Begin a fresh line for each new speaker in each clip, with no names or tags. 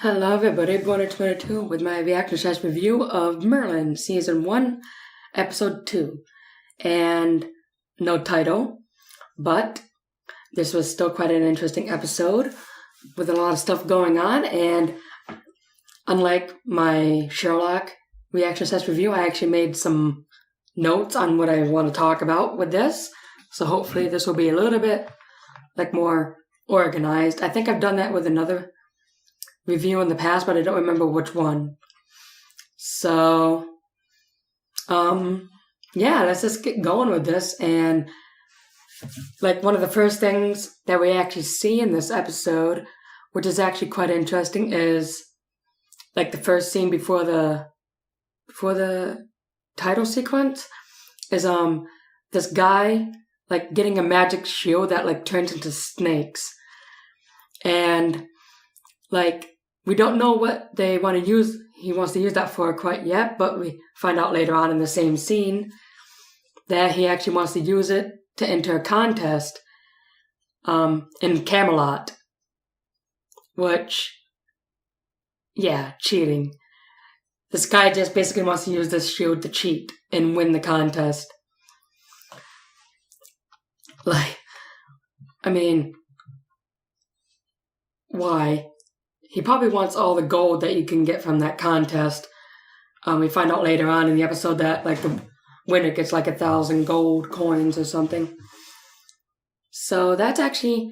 Hello everybody, Valiant with my reaction/review of Merlin, Season 1, Episode 2. And no title, but this was still quite an interesting episode with a lot of stuff going on, and unlike my Sherlock reaction/review, I actually made some notes on what I want to talk about with this, so hopefully this will be a little bit more organized. I think I've done that with another review in the past, but I don't remember which one. So, let's just get going with this. And one of the first things that we actually see in this episode, which is actually quite interesting, is the first scene before the title sequence is this guy getting a magic shield that turns into snakes. And we don't know what they want to use. He wants to use that for quite yet, but we find out later on in the same scene that he actually wants to use it to enter a contest in Camelot. Which, cheating. This guy just basically wants to use this shield to cheat and win the contest. Why? He probably wants all the gold that you can get from that contest. We find out later on in the episode that the winner gets 1,000 gold coins or something. So that's actually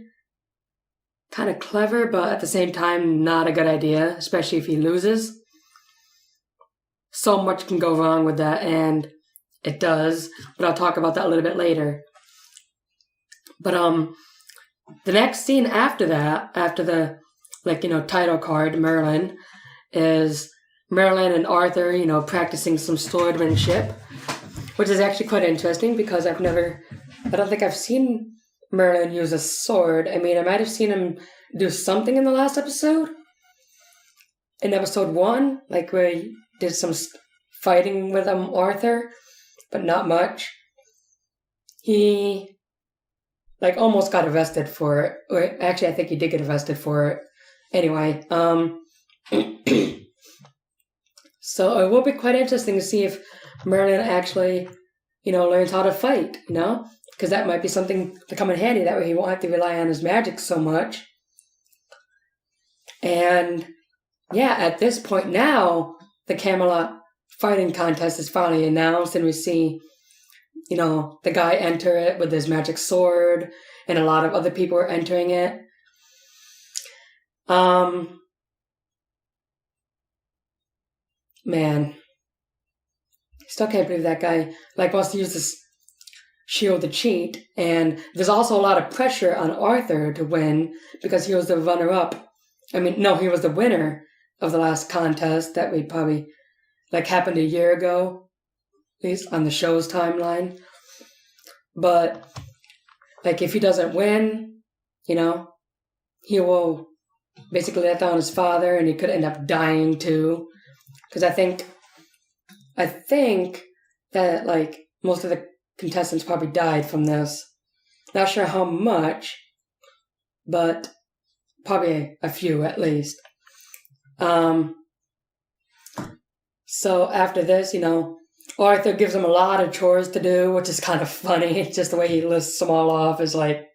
kind of clever, but at the same time not a good idea, especially if he loses. So much can go wrong with that, and it does, but I'll talk about that a little bit later. But the next scene after that, after the title card, Merlin, is Merlin and Arthur, practicing some swordsmanship, which is actually quite interesting because I don't think I've seen Merlin use a sword. I might have seen him do something in the last episode. In episode 1, where he did some fighting with Arthur, but not much. He almost got arrested for it. Or actually, I think he did get arrested for it. Anyway, so it will be quite interesting to see if Merlin actually, learns how to fight, because that might be something to come in handy. That way he won't have to rely on his magic so much. And at this point now, the Camelot fighting contest is finally announced, and we see, the guy enter it with his magic sword, and a lot of other people are entering it. Man, still can't believe that guy wants to use this shield to cheat, and there's also a lot of pressure on Arthur to win because he was the runner-up. He was the winner of the last contest that we probably happened a year ago, at least on the show's timeline. But if he doesn't win, he will basically let down his father, and he could end up dying too. Because I think that most of the contestants probably died from this. Not sure how much, but probably a few at least. So after this, Arthur gives him a lot of chores to do, which is kind of funny. Just the way he lists them all off is kind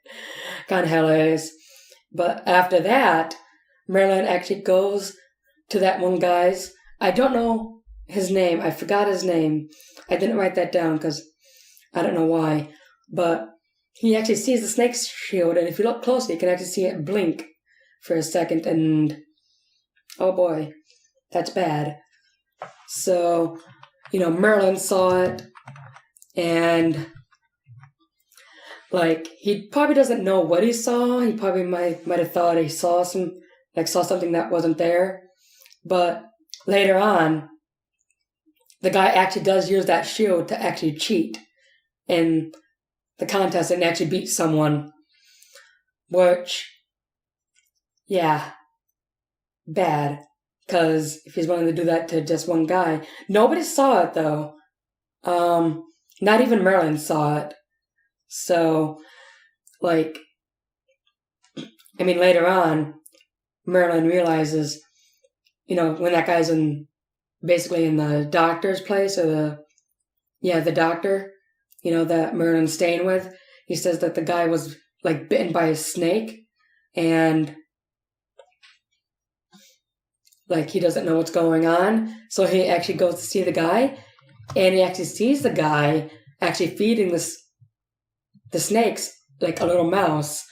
of hilarious. But after that, Merlin actually goes to that one guy's. I don't know his name. I forgot his name. I didn't write that down because I don't know why. But he actually sees the snake's shield, and if you look closely, you can actually see it blink for a second, and oh boy, that's bad. So, Merlin saw it, and he probably doesn't know what he saw. He probably might have thought he saw something that wasn't there. But later on, the guy actually does use that shield to actually cheat in the contest and actually beat someone. Which, bad. Because if he's willing to do that to just one guy. Nobody saw it, though. Not even Merlin saw it. So, later on, Merlin realizes when that guy's basically in the doctor's place, or the doctor, that Merlin's staying with, he says that the guy was like bitten by a snake, and like he doesn't know what's going on. So he actually goes to see the guy, and he actually sees the guy actually feeding the snakes like a little mouse,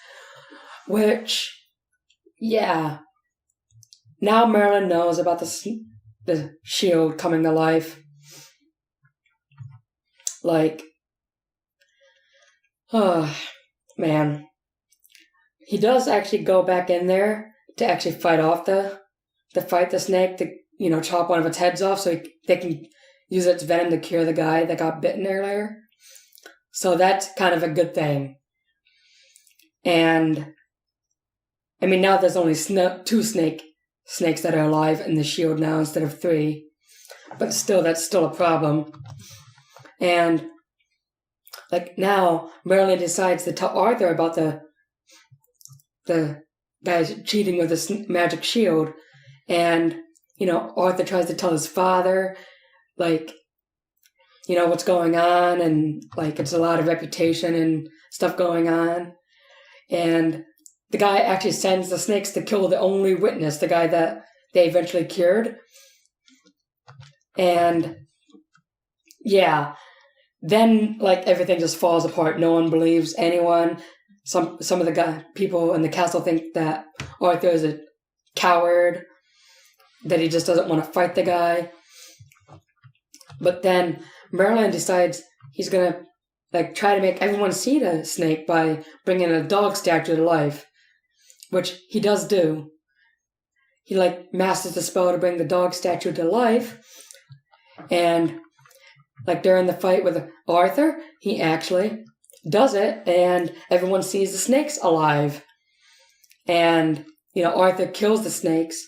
which, yeah. Now Merlin knows about the shield coming to life. Like, oh, man. He does actually go back in there to actually fight off to fight the snake, to, chop one of its heads off so they can use its venom to cure the guy that got bitten earlier. So that's kind of a good thing. And, I mean, now there's only 2 snakes that are alive in the shield now instead of 3. But still, that's still a problem. And, like, now Merlin decides to tell Arthur about the guys cheating with the magic shield. And, Arthur tries to tell his father, like, what's going on, and, like, it's a lot of reputation and stuff going on. And the guy actually sends the snakes to kill the only witness, the guy that they eventually cured. And, yeah, then, like, everything just falls apart. No one believes anyone. Some of the people in the castle think that Arthur is a coward, that he just doesn't want to fight the guy. But then Merlin decides he's going to, like, try to make everyone see the snake by bringing a dog statue to life, which he does do. He, like, masters the spell to bring the dog statue to life, and, like, during the fight with Arthur, he actually does it, and everyone sees the snakes alive. And, Arthur kills the snakes,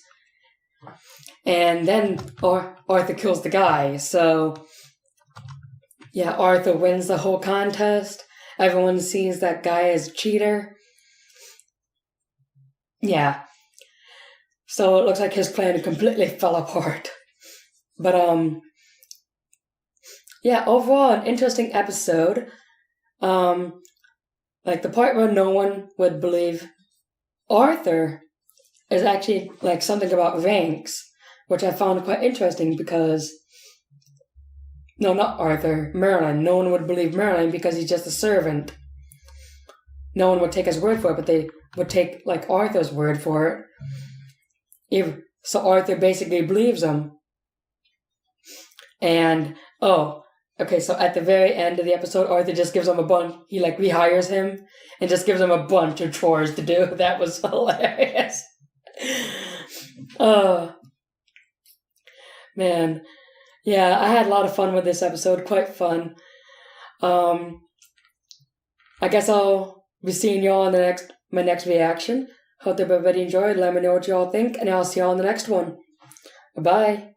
and then Arthur kills the guy. So, yeah, Arthur wins the whole contest. Everyone sees that guy as a cheater. Yeah. So it looks like his plan completely fell apart. But, yeah, overall, an interesting episode. Like, the part where no one would believe Arthur is actually, like, something about ranks, which I found quite interesting because... No, not Arthur. Merlin. No one would believe Merlin because he's just a servant. No one would take his word for it, but they would take, like, Arthur's word for it. So Arthur basically believes him. And, okay, so at the very end of the episode, Arthur just gives him a bunch. He, like, rehires him and just gives him a bunch of chores to do. That was hilarious. Man. Yeah, I had a lot of fun with this episode. Quite fun. I guess I'll be seeing y'all in my next reaction. Hope everybody enjoyed. Let me know what y'all think, and I'll see y'all in the next one. Bye.